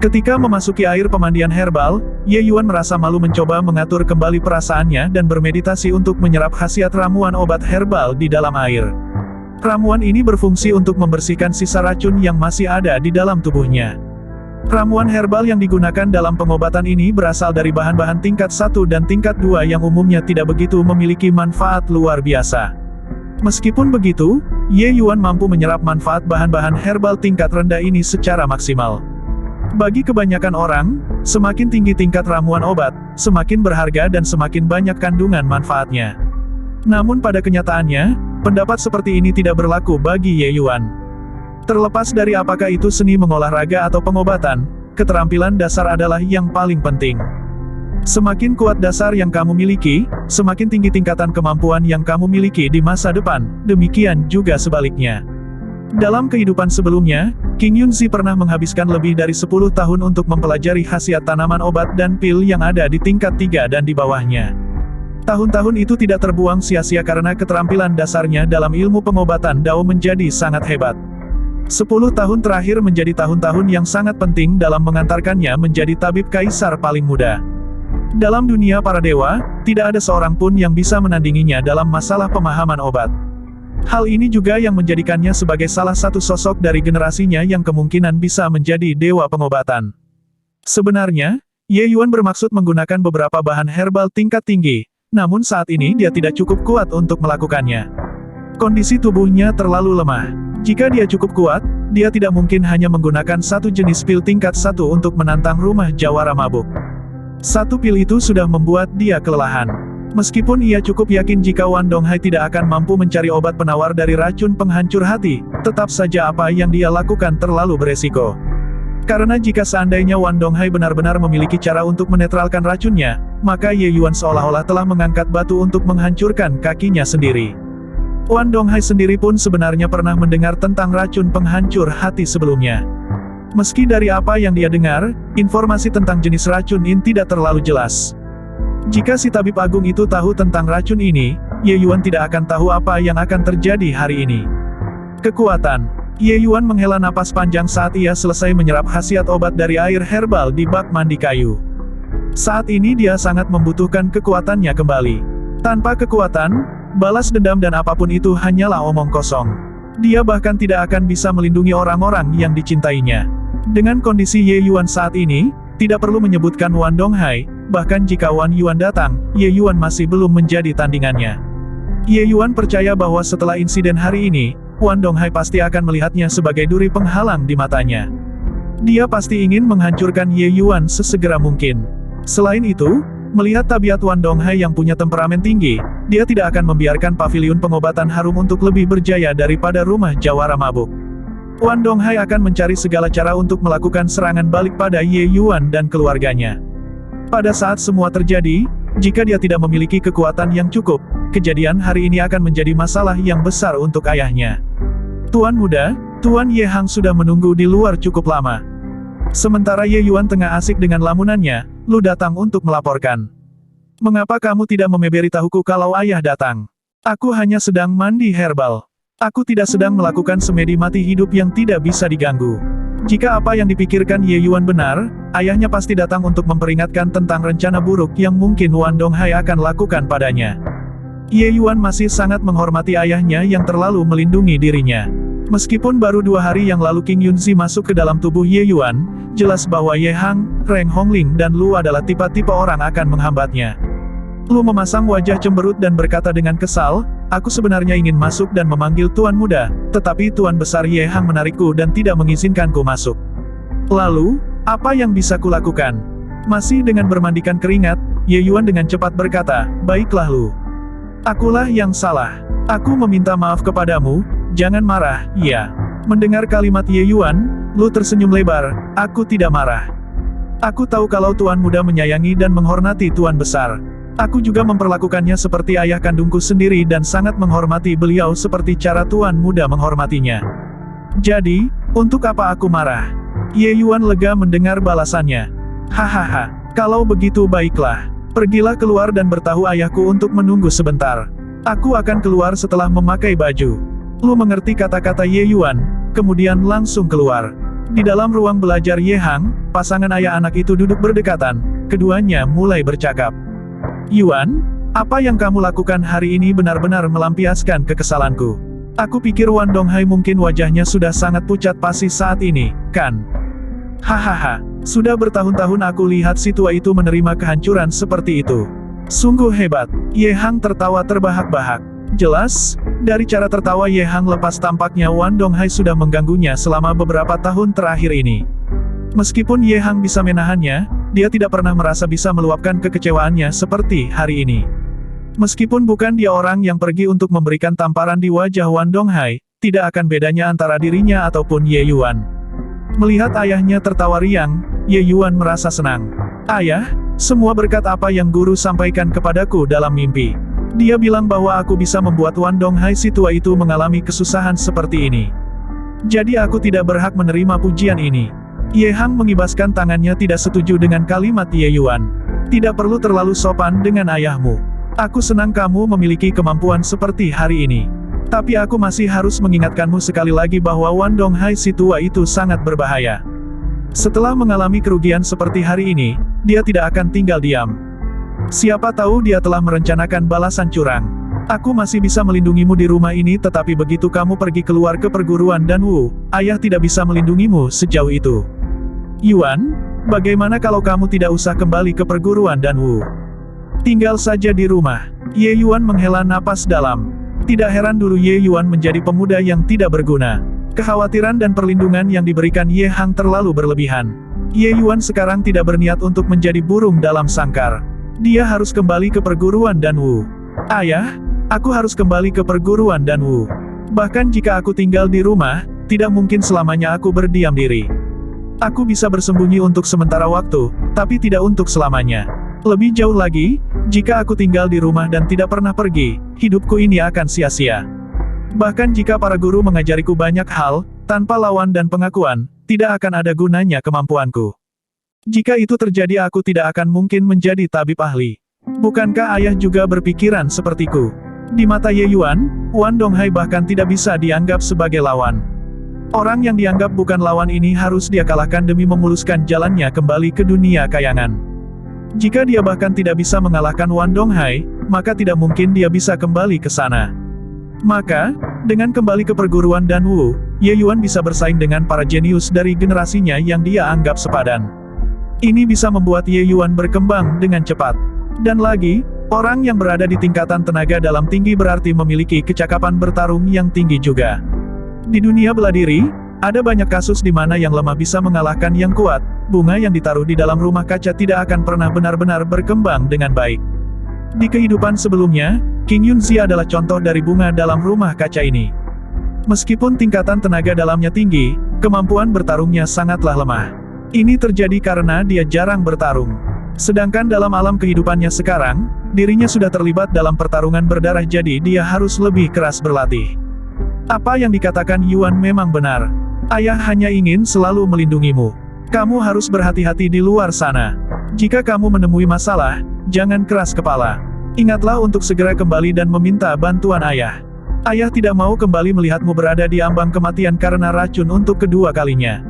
Ketika memasuki air pemandian herbal, Ye Yuan merasa malu mencoba mengatur kembali perasaannya dan bermeditasi untuk menyerap khasiat ramuan obat herbal di dalam air. Ramuan ini berfungsi untuk membersihkan sisa racun yang masih ada di dalam tubuhnya. Ramuan herbal yang digunakan dalam pengobatan ini berasal dari bahan-bahan tingkat 1 dan tingkat 2 yang umumnya tidak begitu memiliki manfaat luar biasa. Meskipun begitu, Ye Yuan mampu menyerap manfaat bahan-bahan herbal tingkat rendah ini secara maksimal. Bagi kebanyakan orang, semakin tinggi tingkat ramuan obat, semakin berharga dan semakin banyak kandungan manfaatnya. Namun pada kenyataannya, pendapat seperti ini tidak berlaku bagi Ye Yuan. Terlepas dari apakah itu seni mengolah raga atau pengobatan, keterampilan dasar adalah yang paling penting. Semakin kuat dasar yang kamu miliki, semakin tinggi tingkatan kemampuan yang kamu miliki di masa depan, demikian juga sebaliknya. Dalam kehidupan sebelumnya, King Yunzi pernah menghabiskan lebih dari 10 tahun untuk mempelajari khasiat tanaman obat dan pil yang ada di tingkat 3 dan di bawahnya. Tahun-tahun itu tidak terbuang sia-sia karena keterampilan dasarnya dalam ilmu pengobatan Dao menjadi sangat hebat. 10 tahun terakhir menjadi tahun-tahun yang sangat penting dalam mengantarkannya menjadi tabib kaisar paling muda. Dalam dunia para dewa, tidak ada seorang pun yang bisa menandinginya dalam masalah pemahaman obat. Hal ini juga yang menjadikannya sebagai salah satu sosok dari generasinya yang kemungkinan bisa menjadi dewa pengobatan. Sebenarnya, Ye Yuan bermaksud menggunakan beberapa bahan herbal tingkat tinggi, namun saat ini dia tidak cukup kuat untuk melakukannya. Kondisi tubuhnya terlalu lemah. Jika dia cukup kuat, dia tidak mungkin hanya menggunakan satu jenis pil tingkat 1 untuk menantang rumah jawara mabuk. Satu pil itu sudah membuat dia kelelahan. Meskipun ia cukup yakin jika Wan Donghai tidak akan mampu mencari obat penawar dari racun penghancur hati, tetap saja apa yang dia lakukan terlalu beresiko. Karena jika seandainya Wan Donghai benar-benar memiliki cara untuk menetralkan racunnya, maka Ye Yuan seolah-olah telah mengangkat batu untuk menghancurkan kakinya sendiri. Wan Donghai sendiri pun sebenarnya pernah mendengar tentang racun penghancur hati sebelumnya. Meski dari apa yang dia dengar, informasi tentang jenis racun ini tidak terlalu jelas. Jika si tabib agung itu tahu tentang racun ini, Ye Yuan tidak akan tahu apa yang akan terjadi hari ini. Kekuatan. Ye Yuan menghela napas panjang saat ia selesai menyerap khasiat obat dari air herbal di bak mandi kayu. Saat ini dia sangat membutuhkan kekuatannya kembali. Tanpa kekuatan, balas dendam dan apapun itu hanyalah omong kosong. Dia bahkan tidak akan bisa melindungi orang-orang yang dicintainya. Dengan kondisi Ye Yuan saat ini, tidak perlu menyebutkan Wan Donghai, bahkan jika Wan Yuan datang, Ye Yuan masih belum menjadi tandingannya. Ye Yuan percaya bahwa setelah insiden hari ini, Wan Donghai pasti akan melihatnya sebagai duri penghalang di matanya. Dia pasti ingin menghancurkan Ye Yuan sesegera mungkin. Selain itu, melihat tabiat Wan Donghai yang punya temperamen tinggi, dia tidak akan membiarkan paviliun pengobatan harum untuk lebih berjaya daripada rumah jawara mabuk. Wan Donghai akan mencari segala cara untuk melakukan serangan balik pada Ye Yuan dan keluarganya. Pada saat semua terjadi, jika dia tidak memiliki kekuatan yang cukup, kejadian hari ini akan menjadi masalah yang besar untuk ayahnya. Tuan muda, Tuan Ye Hang sudah menunggu di luar cukup lama. Sementara Ye Yuan tengah asik dengan lamunannya, Lu datang untuk melaporkan. Mengapa kamu tidak memberitahuku kalau ayah datang? Aku hanya sedang mandi herbal. Aku tidak sedang melakukan semedi mati hidup yang tidak bisa diganggu. Jika apa yang dipikirkan Ye Yuan benar, ayahnya pasti datang untuk memperingatkan tentang rencana buruk yang mungkin Wan Donghai akan lakukan padanya. Ye Yuan masih sangat menghormati ayahnya yang terlalu melindungi dirinya. Meskipun baru 2 hari yang lalu King Yunzi masuk ke dalam tubuh Ye Yuan, jelas bahwa Ye Hang, Reng Hongling dan Lu adalah tipe-tipe orang akan menghambatnya. Lu memasang wajah cemberut dan berkata dengan kesal, aku sebenarnya ingin masuk dan memanggil Tuan Muda, tetapi Tuan Besar Ye Hang menarikku dan tidak mengizinkanku masuk. Lalu, apa yang bisa kulakukan? Masih dengan bermandikan keringat, Ye Yuan dengan cepat berkata, baiklah Lu. Akulah yang salah. Aku meminta maaf kepadamu, jangan marah, iya. Mendengar kalimat Ye Yuan, Lu tersenyum lebar, aku tidak marah. Aku tahu kalau Tuan Muda menyayangi dan menghormati Tuan Besar. Aku juga memperlakukannya seperti ayah kandungku sendiri dan sangat menghormati beliau seperti cara Tuan Muda menghormatinya. Jadi, untuk apa aku marah? Ye Yuan lega mendengar balasannya. Hahaha, kalau begitu baiklah. Pergilah keluar dan beritahu ayahku untuk menunggu sebentar. Aku akan keluar setelah memakai baju. Lu mengerti kata-kata Ye Yuan, kemudian langsung keluar. Di dalam ruang belajar Ye Hang, pasangan ayah anak itu duduk berdekatan, keduanya mulai bercakap. Yuan, apa yang kamu lakukan hari ini benar-benar melampiaskan kekesalanku. Aku pikir Wan Donghai mungkin wajahnya sudah sangat pucat pasi saat ini, kan? Hahaha, sudah bertahun-tahun aku lihat si tua itu menerima kehancuran seperti itu. Sungguh hebat. Ye Hang tertawa terbahak-bahak. Jelas, dari cara tertawa Ye Hang lepas tampaknya Wan Donghai sudah mengganggunya selama beberapa tahun terakhir ini. Meskipun Ye Hang bisa menahannya, dia tidak pernah merasa bisa meluapkan kekecewaannya seperti hari ini. Meskipun bukan dia orang yang pergi untuk memberikan tamparan di wajah Wan Donghai, tidak akan bedanya antara dirinya ataupun Ye Yuan. Melihat ayahnya tertawa riang, Ye Yuan merasa senang. Ayah, semua berkat apa yang guru sampaikan kepadaku dalam mimpi. Dia bilang bahwa aku bisa membuat Wan Donghai si tua itu mengalami kesusahan seperti ini. Jadi aku tidak berhak menerima pujian ini. Ye Hang mengibaskan tangannya tidak setuju dengan kalimat Ye Yuan. Tidak perlu terlalu sopan dengan ayahmu. Aku senang kamu memiliki kemampuan seperti hari ini. Tapi aku masih harus mengingatkanmu sekali lagi bahwa Wan Donghai si tua itu sangat berbahaya. Setelah mengalami kerugian seperti hari ini, dia tidak akan tinggal diam. Siapa tahu dia telah merencanakan balasan curang. Aku masih bisa melindungimu di rumah ini, tetapi begitu kamu pergi keluar ke perguruan Dan Wu, ayah tidak bisa melindungimu sejauh itu. Yuan, bagaimana kalau kamu tidak usah kembali ke perguruan Dan Wu? Tinggal saja di rumah. Ye Yuan menghela napas dalam. Tidak heran dulu Ye Yuan menjadi pemuda yang tidak berguna. Kekhawatiran dan perlindungan yang diberikan Ye Hang terlalu berlebihan. Ye Yuan sekarang tidak berniat untuk menjadi burung dalam sangkar. Dia harus kembali ke perguruan Dan Wu. Ayah, aku harus kembali ke perguruan Dan Wu. Bahkan jika aku tinggal di rumah, tidak mungkin selamanya aku berdiam diri. Aku bisa bersembunyi untuk sementara waktu, tapi tidak untuk selamanya. Lebih jauh lagi, jika aku tinggal di rumah dan tidak pernah pergi, hidupku ini akan sia-sia. Bahkan jika para guru mengajariku banyak hal, tanpa lawan dan pengakuan, tidak akan ada gunanya kemampuanku. Jika itu terjadi aku tidak akan mungkin menjadi tabib ahli. Bukankah ayah juga berpikiran sepertiku? Di mata Ye Yuan, Wan Donghai bahkan tidak bisa dianggap sebagai lawan. Orang yang dianggap bukan lawan ini harus dia kalahkan demi memuluskan jalannya kembali ke dunia kayangan. Jika dia bahkan tidak bisa mengalahkan Wan Donghai, maka tidak mungkin dia bisa kembali ke sana. Maka, dengan kembali ke perguruan Dan Wu, Ye Yuan bisa bersaing dengan para jenius dari generasinya yang dia anggap sepadan. Ini bisa membuat Ye Yuan berkembang dengan cepat. Dan lagi, orang yang berada di tingkatan tenaga dalam tinggi berarti memiliki kecakapan bertarung yang tinggi juga. Di dunia bela diri, ada banyak kasus di mana yang lemah bisa mengalahkan yang kuat. Bunga yang ditaruh di dalam rumah kaca tidak akan pernah benar-benar berkembang dengan baik. Di kehidupan sebelumnya, King Yunzi adalah contoh dari bunga dalam rumah kaca ini. Meskipun tingkatan tenaga dalamnya tinggi, kemampuan bertarungnya sangatlah lemah. Ini terjadi karena dia jarang bertarung. Sedangkan dalam alam kehidupannya sekarang, dirinya sudah terlibat dalam pertarungan berdarah, jadi dia harus lebih keras berlatih. Apa yang dikatakan Yuan memang benar. Ayah hanya ingin selalu melindungimu. Kamu harus berhati-hati di luar sana. Jika kamu menemui masalah, jangan keras kepala. Ingatlah untuk segera kembali dan meminta bantuan ayah. Ayah tidak mau kembali melihatmu berada di ambang kematian karena racun untuk kedua kalinya.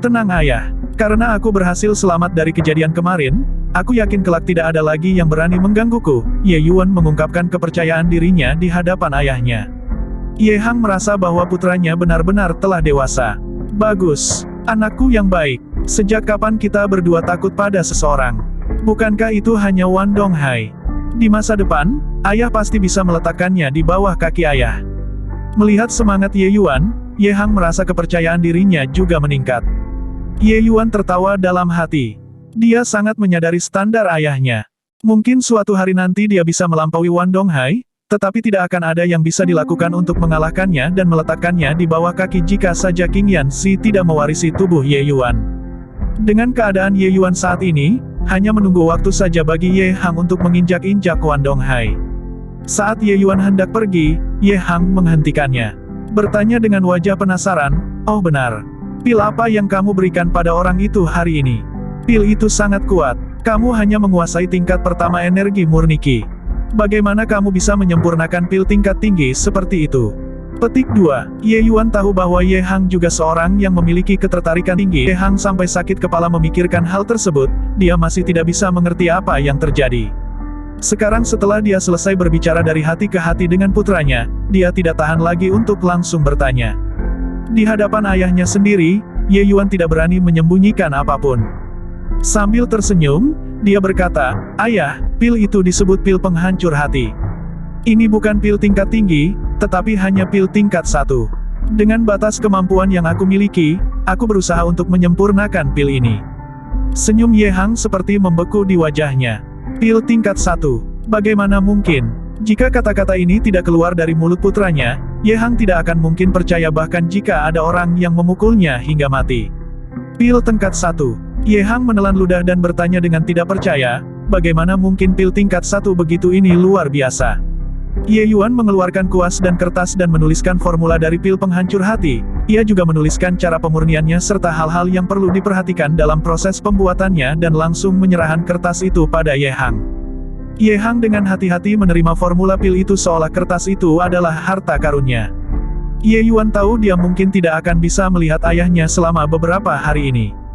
Tenang ayah. Karena aku berhasil selamat dari kejadian kemarin, aku yakin kelak tidak ada lagi yang berani menggangguku. Ye Yuan mengungkapkan kepercayaan dirinya di hadapan ayahnya. Ye Hang merasa bahwa putranya benar-benar telah dewasa. Bagus. Anakku yang baik. Sejak kapan kita berdua takut pada seseorang? Bukankah itu hanya Wan Donghai? Di masa depan, ayah pasti bisa meletakkannya di bawah kaki ayah. Melihat semangat Ye Yuan, Ye Hang merasa kepercayaan dirinya juga meningkat. Ye Yuan tertawa dalam hati. Dia sangat menyadari standar ayahnya. Mungkin suatu hari nanti dia bisa melampaui Wan Donghai, tetapi tidak akan ada yang bisa dilakukan untuk mengalahkannya dan meletakkannya di bawah kaki jika saja King Yanxi tidak mewarisi tubuh Ye Yuan. Dengan keadaan Ye Yuan saat ini, hanya menunggu waktu saja bagi Ye Hang untuk menginjak-injak Wan Donghai. Saat Ye Yuan hendak pergi, Ye Hang menghentikannya. Bertanya dengan wajah penasaran, "Oh benar. Pil apa yang kamu berikan pada orang itu hari ini?" "Pil itu sangat kuat. Kamu hanya menguasai tingkat pertama energi murni Qi. Bagaimana kamu bisa menyempurnakan pil tingkat tinggi seperti itu?" Petik 2. Ye Yuan tahu bahwa Ye Hang juga seorang yang memiliki ketertarikan tinggi. Ye Hang sampai sakit kepala memikirkan hal tersebut, dia masih tidak bisa mengerti apa yang terjadi. Sekarang setelah dia selesai berbicara dari hati ke hati dengan putranya, dia tidak tahan lagi untuk langsung bertanya. Di hadapan ayahnya sendiri, Ye Yuan tidak berani menyembunyikan apapun. Sambil tersenyum, dia berkata, "Ayah, pil itu disebut pil penghancur hati. Ini bukan pil tingkat tinggi, tetapi hanya pil tingkat 1. Dengan batas kemampuan yang aku miliki, aku berusaha untuk menyempurnakan pil ini." Senyum Ye Hang seperti membeku di wajahnya. Pil tingkat 1. Bagaimana mungkin? Jika kata-kata ini tidak keluar dari mulut putranya, Ye Hang tidak akan mungkin percaya bahkan jika ada orang yang memukulnya hingga mati. Pil tingkat 1. Ye Hang menelan ludah dan bertanya dengan tidak percaya, bagaimana mungkin pil tingkat 1 begitu ini luar biasa? Ye Yuan mengeluarkan kuas dan kertas dan menuliskan formula dari pil penghancur hati. Ia juga menuliskan cara pemurniannya serta hal-hal yang perlu diperhatikan dalam proses pembuatannya dan langsung menyerahkan kertas itu pada Ye Hang. Ye Hang dengan hati-hati menerima formula pil itu seolah kertas itu adalah harta karunnya. Ye Yuan tahu dia mungkin tidak akan bisa melihat ayahnya selama beberapa hari ini.